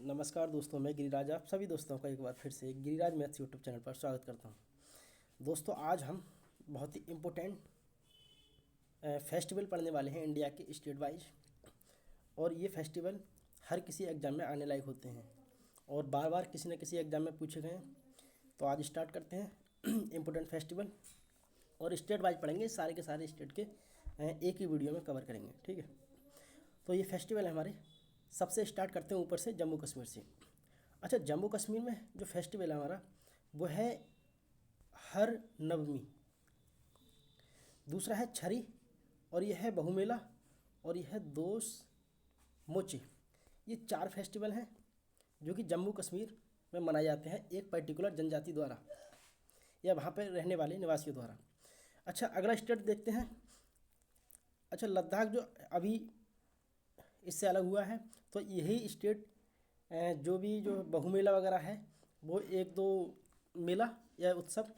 नमस्कार दोस्तों, मैं गिरिराज आप सभी दोस्तों का एक बार फिर से गिरिराज मैथ्स यूट्यूब चैनल पर स्वागत करता हूं। दोस्तों, आज हम बहुत ही इम्पोर्टेंट फेस्टिवल पढ़ने वाले हैं इंडिया के स्टेट वाइज। और ये फेस्टिवल हर किसी एग्ज़ाम में आने लायक होते हैं और बार बार किसी न किसी एग्ज़ाम में पूछे गए हैं। तो आज स्टार्ट करते हैं इम्पोर्टेंट फेस्टिवल और स्टेट वाइज पढ़ेंगे। सारे के सारे स्टेट के एक ही वीडियो में कवर करेंगे, ठीक है। तो ये फेस्टिवल है हमारे। सबसे स्टार्ट करते हैं ऊपर से, जम्मू कश्मीर से। अच्छा, जम्मू कश्मीर में जो फेस्टिवल है हमारा वो है हर नवमी, दूसरा है छरी, और यह है बहुमेला, और यह है दोस मोची। ये 4 फेस्टिवल हैं जो कि जम्मू कश्मीर में मनाए जाते हैं एक पर्टिकुलर जनजाति द्वारा या वहाँ पर रहने वाले निवासियों द्वारा। अच्छा, अगला स्टेट देखते हैं। अच्छा, लद्दाख जो अभी इससे अलग हुआ है, तो यही स्टेट जो बहुमेला वगैरह है वो एक दो मेला या उत्सव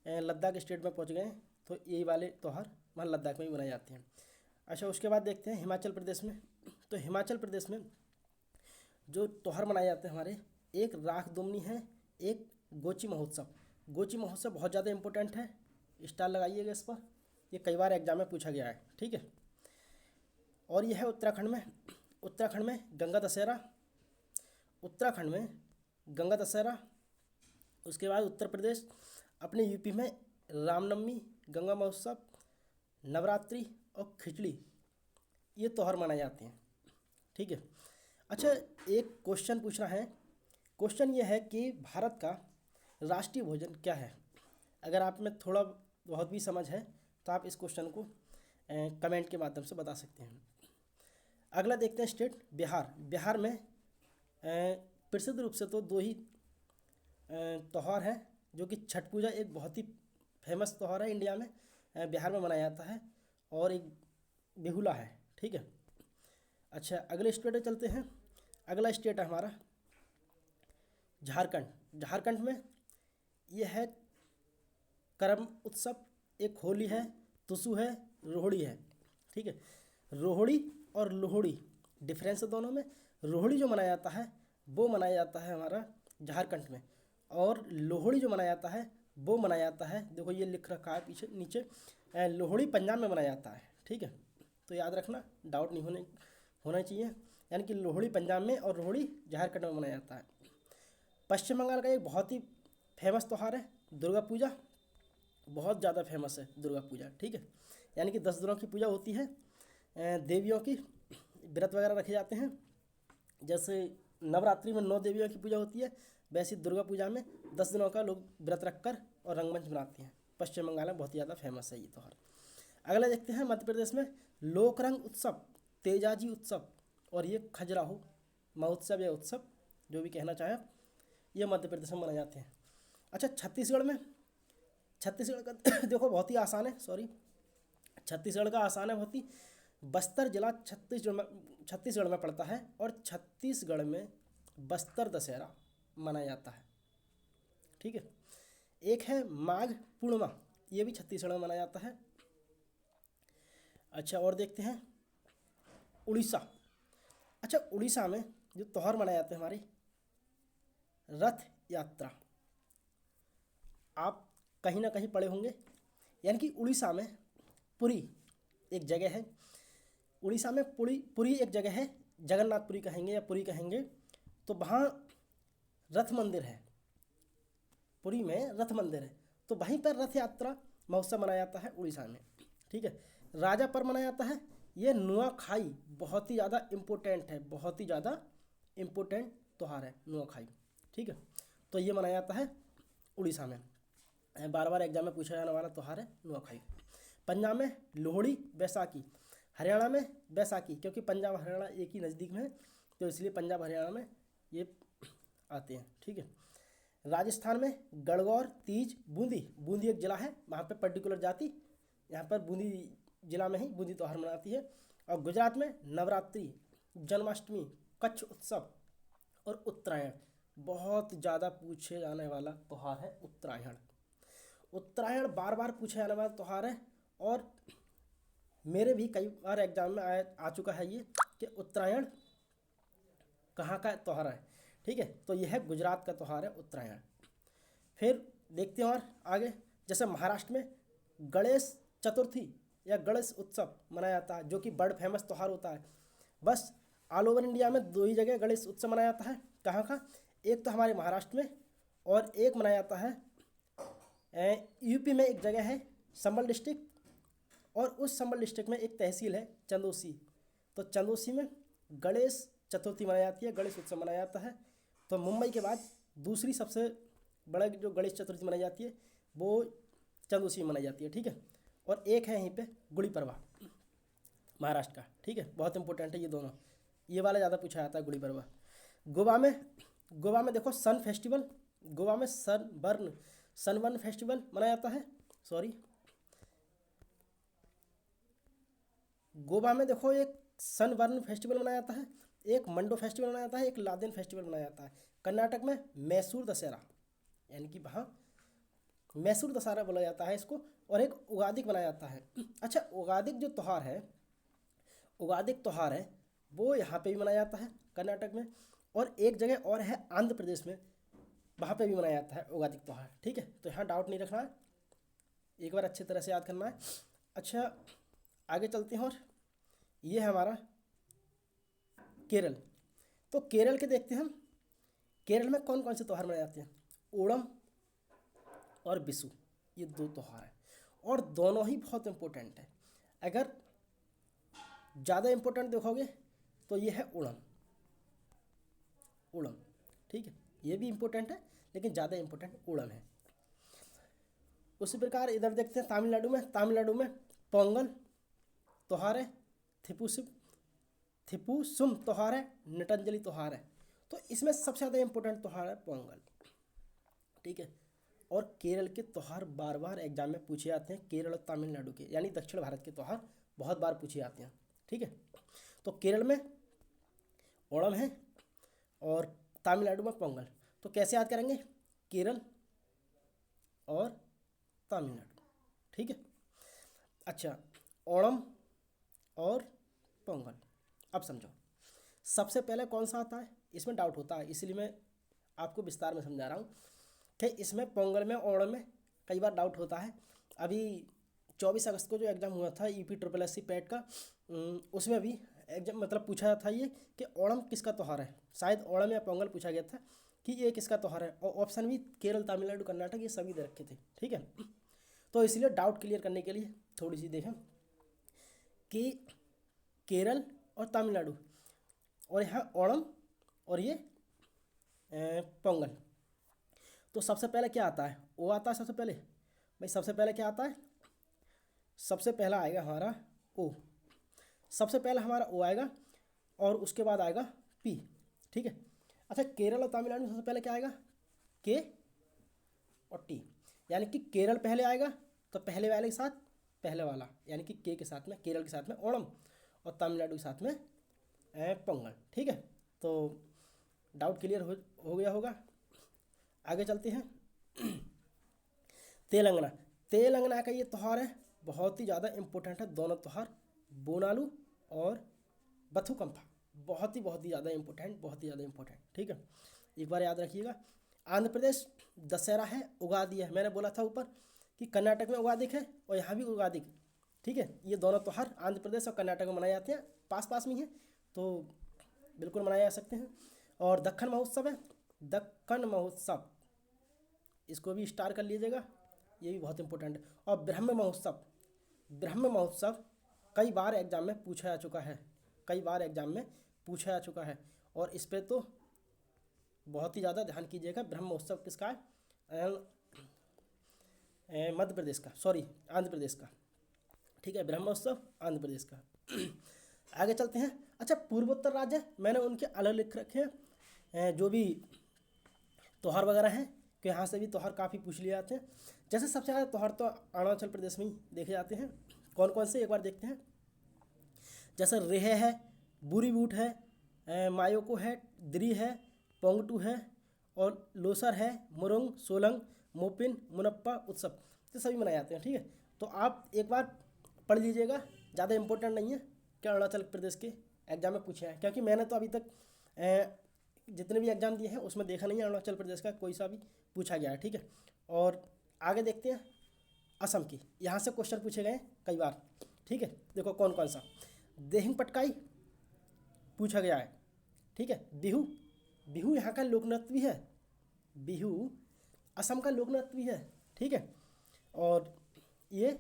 लद्दाख स्टेट में पहुंच गए हैं, तो यही वाले त्यौहार वहाँ लद्दाख में भी मनाए जाते हैं। अच्छा, उसके बाद देखते हैं हिमाचल प्रदेश में। तो हिमाचल प्रदेश में जो त्यौहार मनाए जाते हैं हमारे, एक राख दोमनी है, एक गोची महोत्सव। गोची महोत्सव बहुत ज़्यादा इंपॉर्टेंट है, स्टार लगाइएगा इस पर, ये कई बार एग्जाम में पूछा गया है, ठीक है। और यह है उत्तराखंड में गंगा दशहरा, उत्तराखंड में गंगा दशहरा। उसके बाद उत्तर प्रदेश, अपने यूपी में रामनवमी, गंगा महोत्सव, नवरात्रि और खिचड़ी, ये त्यौहार मनाए जाते हैं, ठीक है। अच्छा, एक क्वेश्चन पूछना है। क्वेश्चन ये है कि भारत का राष्ट्रीय भोजन क्या है। अगर आप में थोड़ा बहुत भी समझ है तो आप इस क्वेश्चन को कमेंट के माध्यम से बता सकते हैं। अगला देखते हैं स्टेट बिहार। बिहार में प्रसिद्ध रूप से तो 2 ही त्यौहार हैं, जो कि छठ पूजा एक बहुत ही फेमस त्यौहार है इंडिया में, बिहार में मनाया जाता है, और एक बिहुला है, ठीक है। अच्छा, अगले स्टेट में चलते हैं। अगला स्टेट है हमारा झारखंड। झारखंड में यह है करम उत्सव, एक होली है, तुसु है, रोहड़ी है, ठीक है। रोहड़ी और लोहड़ी डिफरेंस है दोनों में। रोहड़ी जो मनाया जाता है वो मनाया जाता है हमारा झारखंड में, और लोहड़ी जो मनाया जाता है वो मनाया जाता है, देखो ये लिख रखा है पीछे नीचे, लोहड़ी पंजाब में मनाया जाता है, ठीक है। तो याद रखना, डाउट नहीं होना चाहिए। यानी कि लोहड़ी पंजाब में और रोहड़ी झारखंड में मनाया जाता है। पश्चिम बंगाल का एक बहुत ही फेमस त्यौहार है दुर्गा पूजा, बहुत ज़्यादा फेमस है दुर्गा पूजा, ठीक है। यानी कि 10 दिनों की पूजा होती है, देवियों की व्रत वगैरह रखे जाते हैं। जैसे नवरात्रि में 9 देवियों की पूजा होती है, वैसे दुर्गा पूजा में 10 दिनों का लोग व्रत रखकर और रंगमंच बनाते हैं। पश्चिम बंगाल में बहुत ही ज़्यादा फेमस है ये त्यौहार। अगला देखते हैं मध्य प्रदेश में लोकरंग उत्सव, तेजाजी उत्सव, और ये खजुराहो महोत्सव या उत्सव जो भी कहना चाहें, ये मध्य प्रदेश में मनाए जाते हैं। अच्छा, छत्तीसगढ़ का देखो बहुत ही आसान है, छत्तीसगढ़ का आसान है बहुत ही। बस्तर जिला छत्तीसगढ़ में पड़ता है, और छत्तीसगढ़ में बस्तर दशहरा मनाया जाता है, ठीक है। एक है माघ पूर्णिमा, ये भी छत्तीसगढ़ में मनाया जाता है। अच्छा, और देखते हैं उड़ीसा। अच्छा, उड़ीसा में जो त्यौहार मनाए जाते हैं हमारे, रथ यात्रा, आप कहीं ना कहीं पढ़े होंगे। यानी कि उड़ीसा में पुरी एक जगह है, उड़ीसा में पुरी एक जगह है, जगन्नाथपुरी कहेंगे या पुरी कहेंगे। तो वहाँ रथ मंदिर है, पुरी में रथ मंदिर है, तो वहीं पर रथ यात्रा महोत्सव मनाया जाता है उड़ीसा में, ठीक है। राजा पर्व मनाया जाता है। ये नुआखाई बहुत ही ज़्यादा इम्पोर्टेंट है, बहुत ही ज़्यादा इम्पोर्टेंट त्यौहार है नुआखाई, ठीक है। तो ये मनाया जाता है उड़ीसा में, बार बार एग्जाम में पूछा जाने वाला त्यौहार है नुआखाई। पंजाब में लोहड़ी, बैसाखी। हरियाणा में बैसाखी, क्योंकि पंजाब हरियाणा एक ही नज़दीक में है, तो इसलिए पंजाब हरियाणा में ये आते हैं, ठीक है। राजस्थान में गणगौर तीज, बूंदी एक ज़िला है, वहाँ पे पर्टिकुलर जाति यहाँ पर बूंदी जिला में ही बूंदी त्यौहार मनाती है। और गुजरात में नवरात्रि, जन्माष्टमी, कच्छ उत्सव और उत्तरायण, बहुत ज़्यादा पूछे जाने वाला त्यौहार है उत्तरायण। उत्तरायण बार बार पूछे जाने वाला त्यौहार है, और मेरे भी कई बार एग्जाम में आ चुका है ये कि उत्तरायण कहाँ का त्यौहार है, ठीक है। तो यह है गुजरात का त्यौहार है उत्तरायण। फिर देखते हैं और आगे, जैसे महाराष्ट्र में गणेश चतुर्थी या गणेश उत्सव मनाया जाता है, जो कि बड़ा फेमस त्यौहार होता है। बस ऑल ओवर इंडिया में 2 ही जगह गणेश उत्सव मनाया जाता है। कहाँ कहाँ? एक तो हमारे महाराष्ट्र में, और एक मनाया जाता है यूपी में एक जगह है संबल डिस्ट्रिक्ट, और उस संबल डिस्ट्रिक्ट में एक तहसील है चंदौसी। तो चंदौसी में गणेश चतुर्थी मनाई जाती है, गणेश उत्सव मनाया जाता है। तो मुंबई के बाद दूसरी सबसे बड़ा जो गणेश चतुर्थी मनाई जाती है वो चंदौसी में मनाई जाती है, ठीक है। और एक है यहीं पे गुड़ी पड़वा महाराष्ट्र का, ठीक है, बहुत इंपॉर्टेंट है ये दोनों। ये वाला ज़्यादा पूछा जाता है गुड़ी पड़वा। गोवा में देखो सन फेस्टिवल, गोवा में सनबर्न फेस्टिवल मनाया जाता है। सॉरी, गोवा में देखो एक सनबर्न फेस्टिवल मनाया जाता है, एक मंडो फेस्टिवल मनाया जाता है, एक लादेन फेस्टिवल मनाया जाता है। कर्नाटक में मैसूर दशहरा, यानी कि वहाँ मैसूर दशहरा बोला जाता है इसको, और एक उगादिक मनाया जाता है। अच्छा, उगादिक जो त्यौहार है वो यहाँ पे भी मनाया जाता है कर्नाटक में, और एक जगह और है आंध्र प्रदेश में, वहाँ पे भी मनाया जाता है उगादिक त्यौहार, ठीक है। तो यहाँ डाउट नहीं रखना है, एक बार अच्छी तरह से याद करना है। अच्छा, आगे चलते हैं, और ये है हमारा केरल। तो केरल के देखते हैं हम, केरल में कौन कौन से त्यौहार मनाए जाते हैं। ओणम और बिशु, ये 2 त्यौहार हैं, और दोनों ही बहुत इम्पोर्टेंट है। अगर ज़्यादा इम्पोर्टेंट देखोगे तो ये है ओणम, ठीक है, ये भी इम्पोर्टेंट है, लेकिन ज़्यादा इम्पोर्टेंट ओणम है। उसी प्रकार इधर देखते हैं तमिलनाडु में पोंगल त्यौहार है, थिपुसुम त्यौहार है, नटंजलि त्यौहार है। तो इसमें सबसे ज़्यादा इम्पोर्टेंट त्यौहार है पोंगल, ठीक है। और केरल के त्यौहार बार बार एग्जाम में पूछे जाते हैं, केरल और तमिलनाडु के, यानी दक्षिण भारत के त्यौहार बहुत बार पूछे जाते हैं, ठीक है। तो केरल में ओणम है और तमिलनाडु में पोंगल। तो कैसे याद करेंगे? केरल और तमिलनाडु, ठीक है। अच्छा, ओणम और पोंगल, अब समझो सबसे पहले कौन सा आता है, इसमें डाउट होता है, इसलिए मैं आपको विस्तार में समझा रहा हूँ कि इसमें पोंगल में ओणम में कई बार डाउट होता है। अभी 24 अगस्त को जो एग्ज़ाम हुआ था यूपी SSC पैट का, उसमें भी एग्जाम मतलब पूछा था ये कि ओणम किसका त्यौहार है, शायद ओणम या पोंगल पूछा गया था कि ये किसका त्यौहार है, और ऑप्शन भी केरल, तमिलनाडु, कर्नाटक ये सभी दे रखे थे, ठीक है। तो इसलिए डाउट क्लियर करने के लिए थोड़ी सी देखें कि केरल और तमिलनाडु, और यहाँ ओणम और ये पोंगल। तो सबसे पहले क्या आता है? ओ आता है सबसे पहले। भाई सबसे पहले क्या आता है? सबसे पहला आएगा हमारा ओ, सबसे पहला हमारा ओ आएगा, और उसके बाद आएगा पी, ठीक है। अच्छा, केरल और तमिलनाडु में सबसे पहले क्या आएगा? के और टी, यानी कि केरल पहले आएगा तो पहले वाले के साथ पहले वाला, यानी कि के साथ में, केरल के साथ में ओणम, और तमिलनाडु के साथ में पोंगल, ठीक है। तो डाउट क्लियर हो गया होगा। आगे चलते हैं। तेलंगाना का ये त्यौहार है, बहुत ही ज़्यादा इम्पोर्टेंट है दोनों त्यौहार, बोनालू और बथुकम्फा, बहुत ही ज़्यादा इम्पोर्टेंट, ठीक है, एक बार याद रखिएगा। आंध्र प्रदेश दशहरा है, उगादी है, मैंने बोला था ऊपर कि कर्नाटक में उगादिक है और यहाँ भी उगादिक, ठीक है। ये दोनों त्यौहार आंध्र प्रदेश और कर्नाटक में मनाए जाते हैं, पास में ही हैं, तो बिल्कुल मनाए जा सकते हैं। और दक्कन महोत्सव है, दक्कन महोत्सव, इसको भी स्टार कर लीजिएगा, ये भी बहुत इंपॉर्टेंट है। और ब्रह्म महोत्सव कई बार एग्जाम में पूछा जा चुका है, और इस पर तो बहुत ही ज़्यादा ध्यान कीजिएगा। ब्रह्म महोत्सव किसका है? आंध्र प्रदेश का, ठीक है, ब्रह्म महोत्सव आंध्र प्रदेश का। आगे चलते हैं। अच्छा, पूर्वोत्तर राज्य मैंने उनके अलग लिख रखे हैं, जो भी त्यौहार वगैरह हैं, कि यहाँ से भी त्यौहार काफ़ी पूछ लिए जाते हैं। जैसे सबसे ज़्यादा त्यौहार तो अरुणाचल प्रदेश में ही देखे जाते हैं। कौन कौन से एक बार देखते हैं। जैसे रेहे है, बुरी बूट है, मायोको है, द्री है, पोंगटू है, और लोसर है, मुरुंग, सोलंग, मोपिन, मुनप्पा उत्सव, ये सभी मनाए जाते हैं, ठीक है। तो आप एक बार पढ़ लीजिएगा, ज़्यादा इंपॉर्टेंट नहीं है, क्या अरुणाचल प्रदेश के एग्जाम में पूछे हैं, क्योंकि मैंने तो अभी तक जितने भी एग्जाम दिए हैं उसमें देखा नहीं है अरुणाचल प्रदेश का कोई सा भी पूछा गया है, ठीक है। और आगे देखते हैं असम की, यहाँ से क्वेश्चन पूछे गए हैं कई बार, ठीक है। देखो कौन कौन सा, देहिंग पटकाई पूछा गया है, ठीक है। बिहू, बिहू यहाँ का लोक नृत्य भी है, बिहू असम का लोक नृत्य भी है, ठीक है। और ये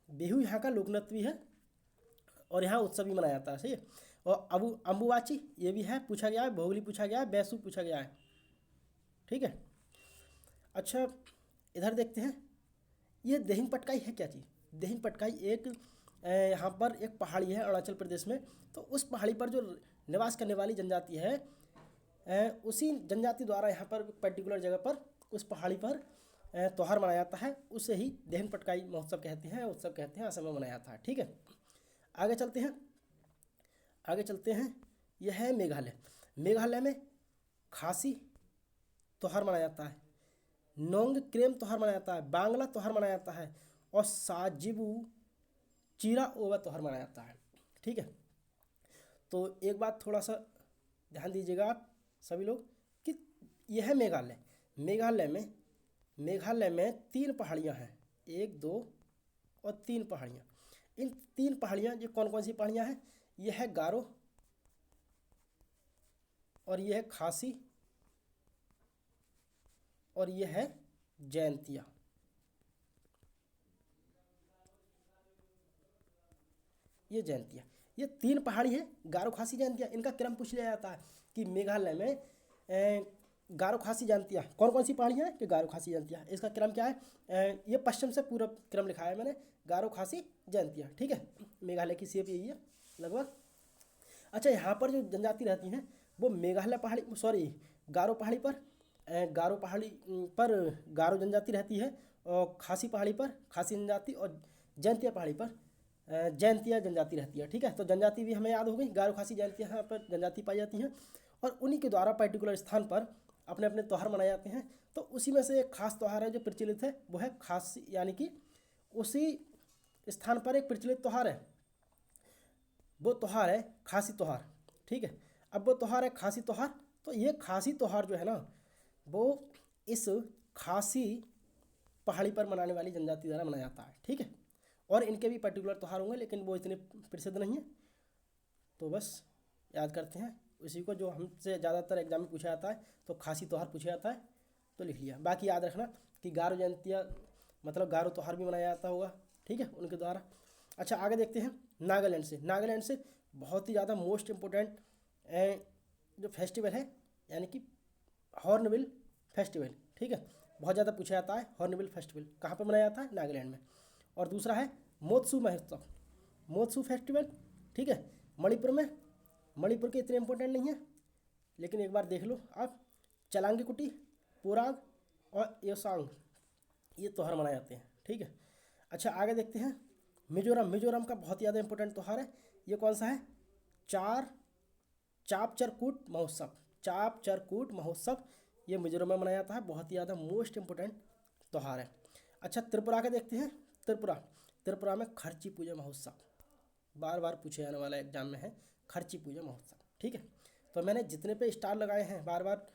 बिहू यहाँ का लोक नृत्य भी है और यहाँ उत्सव भी मनाया जाता है, सही है। और अम्बुवाची ये भी है, पूछा गया है। भोगली पूछा गया है, बैसू पूछा गया है, ठीक है। अच्छा इधर देखते हैं, ये देहिंग पटकाई है क्या चीज़। देहिंग पटकाई एक यहाँ पर एक पहाड़ी है अरुणाचल प्रदेश में, तो उस पहाड़ी पर जो निवास करने वाली जनजाति है, उसी जनजाति द्वारा यहाँ पर पर्टिकुलर जगह पर उस पहाड़ी पर त्यौहार मनाया जाता है, उसे ही देहिंग पटकाई महोत्सव कहते हैं, उत्सव कहते हैं, असम में मनाया जाता है, ठीक है। आगे चलते हैं, आगे चलते हैं, यह है मेघालय। मेघालय में खासी त्यौहार मनाया जाता है, नोंग क्रेम त्यौहार मनाया जाता है, बांग्ला त्यौहार मनाया जाता है और साजिबू चीरा ओवा त्यौहार मनाया जाता है, ठीक है। तो एक बात थोड़ा सा ध्यान दीजिएगा आप सभी लोग कि यह है मेघालय। मेघालय में 3 पहाड़ियाँ हैं, 1 2 और 3 पहाड़ियाँ। इन 3 पहाड़ियाँ ये कौन कौन सी पहाड़ियाँ हैं, यह है गारो और यह है खासी और यह है जैंतिया। ये जैंतिया, ये 3 पहाड़ी है, गारो खासी जैंतिया। इनका क्रम पूछ लिया जाता है कि मेघालय में गारो खासी जैंतिया कौन कौन सी पहाड़ियाँ हैं कि गारो खासी जैंतिया, इसका क्रम क्या है। ये पश्चिम से पूर्व क्रम लिखा है मैंने, गारो खासी जैंतिया, ठीक है। मेघालय की शेप यही है लगभग। अच्छा यहाँ पर जो जनजाति रहती हैं वो मेघालय पहाड़ी गारो पहाड़ी पर गारो जनजाति रहती है और खासी पहाड़ी पर खासी जनजाति और जैंतिया पहाड़ी पर जैंतिया जनजाति रहती है, ठीक है। तो जनजाति भी हमें याद हो गई, गारो खासी जैंतिया यहाँ पर जनजाति पाई जाती हैं और उन्हीं के द्वारा पर्टिकुलर स्थान पर अपने अपने त्यौहार मनाए जाते हैं। तो उसी में से एक खास त्यौहार है जो प्रचलित है, वो है खासी, यानी कि उसी स्थान पर एक प्रचलित त्यौहार है, वो त्यौहार है खासी त्यौहार, ठीक है। अब वो त्यौहार है खासी त्यौहार, तो ये खासी त्यौहार जो है ना वो इस खासी पहाड़ी पर मनाने वाली जनजाति द्वारा मनाया जाता है, ठीक है। और इनके भी पर्टिकुलर त्यौहार होंगे लेकिन वो इतने प्रसिद्ध नहीं है, तो बस याद करते हैं उसी को जो हमसे ज़्यादातर एग्जाम में पूछा जाता है। तो खासी त्यौहार पूछा जाता है तो लिख लिया। बाकी याद रखना कि गारो जयंतिया मतलब गारो त्यौहार भी मनाया जाता होगा, ठीक है, उनके द्वारा। अच्छा आगे देखते हैं नागालैंड से बहुत ही ज़्यादा मोस्ट इम्पोर्टेंट जो फेस्टिवल है यानी कि हॉर्नबिल फेस्टिवल, ठीक है, बहुत ज़्यादा पूछा जाता है। हॉर्नबिल फेस्टिवल कहाँ पर मनाया जाता है, नागालैंड में। और दूसरा है मोत्सू महोत्सव, मोत्सू फेस्टिवल, ठीक है, मणिपुर में। मणिपुर के इतने इंपॉर्टेंट नहीं है लेकिन एक बार देख लो आप, चलांगीकुटी, पोराग और योसांग ये त्यौहार मनाए जाते हैं, ठीक है। अच्छा आगे देखते हैं मिजोरम का बहुत ज़्यादा इंपॉर्टेंट त्यौहार है, ये कौन सा है, चापचरकूट महोत्सव, ये मिजोरम में मनाया जाता है, बहुत ही ज़्यादा मोस्ट इम्पोर्टेंट त्यौहार है। अच्छा त्रिपुरा के देखते हैं, त्रिपुरा में खर्ची पूजा महोत्सव, बार बार पूछे जाने वाला एग्जाम में है खर्ची पूजा महोत्सव, ठीक है। तो मैंने जितने पे स्टार लगाए हैं बार बार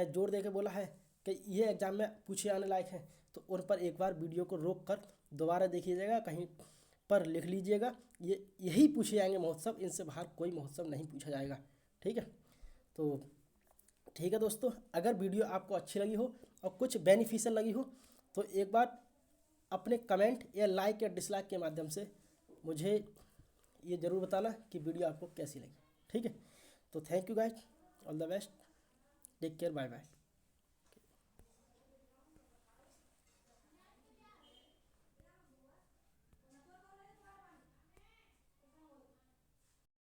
जोर दे के बोला है कि ये एग्जाम में पूछे जाने लायक हैं, तो उन पर एक बार वीडियो को रोक कर दोबारा देखिएगा, कहीं पर लिख लीजिएगा, ये यही पूछे जाएंगे महोत्सव, इनसे बाहर कोई महोत्सव नहीं पूछा जाएगा, ठीक है। तो ठीक है दोस्तों, अगर वीडियो आपको अच्छी लगी हो और कुछ बेनिफिशियल लगी हो तो एक बार अपने कमेंट या लाइक या डिसलाइक के माध्यम से मुझे ये ज़रूर बताना कि वीडियो आपको कैसी लगी, ठीक है। तो thank you guys, all the best, take care, bye bye.